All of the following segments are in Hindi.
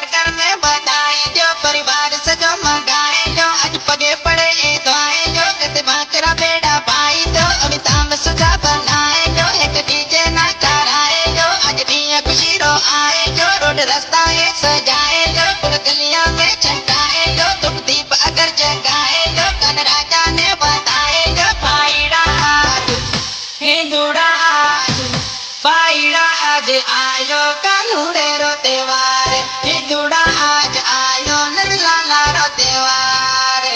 घर घर में बधाई जो परिवार सजो मंगाए जो आज पगे पड़े ये दुआएं जो कतबा तेरा बेड़ा भाई जो अमिताभ सुधा बनाए जो एक डीजे ना कराए जो आज भी खुशी रो आए जो रोड रास्ता ये सजाए जो पूरी गलियां में चमकाए जो तुम दीप अगर जगाए जो कन राजा ने बताए जो भाईड़ा हिंदूड़ा भाईड़ा आज आयो कानूरे रो त्योहार हिंदूड़ा आज आयो नरलाला रो त्योहार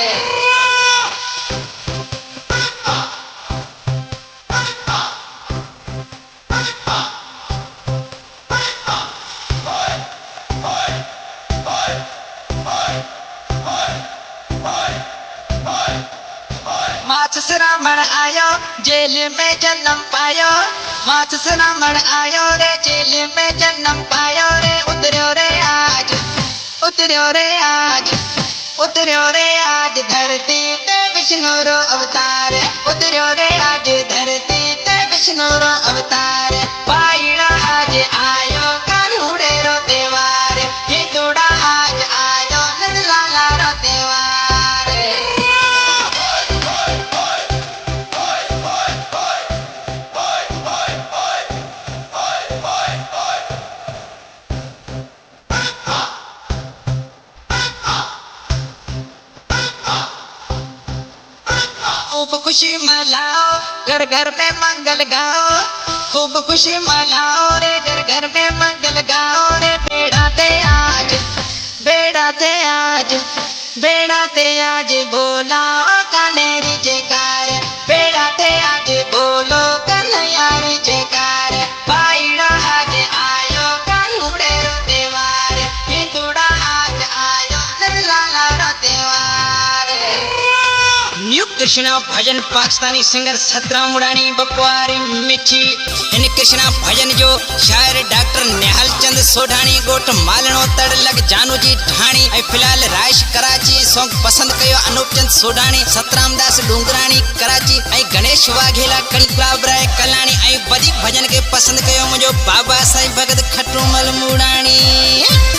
मार्च श्रावण आयो जेल में जन्म पायो मार्च श्रावण आयो रे जेल में जन्म पायो रे उतर्यो रे आज उतर्यो रे आज उतर्यो रे आज धरती ते विष्णु रो अवतार उतर्यो रे आज धरती ते विष्णु रो अवतार भाईड़ा आज आयो कानूरे रो त्योहार हिंदूड़ा आज आयो नरलाला रो त्योहार खूब खुशी मनाओ घर घर में मंगल गाओ खूब खुशी मनाओ रे घर घर में मंगल गाओ रे बेड़ा ते आज बेड़ा ते आज बेड़ा ते आज बोला कनेरी जयकार बेड़ा ते आज बोलो कन्हैयारी जयकार भाईड़ा आज आयो कानूरे रो त्योहार हिंदूड़ा आज आयो नरलाला रो त्योहार न्यू कृष्णा भजन पाकिस्तानी सिंगर सतराम उड़ानी बकवारी मिठी इन कृष्णा भजन जो शायर डॉक्टर निहाल चंद सोढाणी गोट मालनो तड़ लग जानू जी ढाणी ऐं फिलहाल राइश कराची सॉन्ग पसंद कयो अनूप चंद सोढाणी सतराम दास डूंगराणी कराची ऐं गणेश वाघेला कणिकलाबराय कलाणी ऐं वधीक भजन के पसंद कयो मुंहिंजो बाबा साईं भगत खटूमल मूड़ाणी।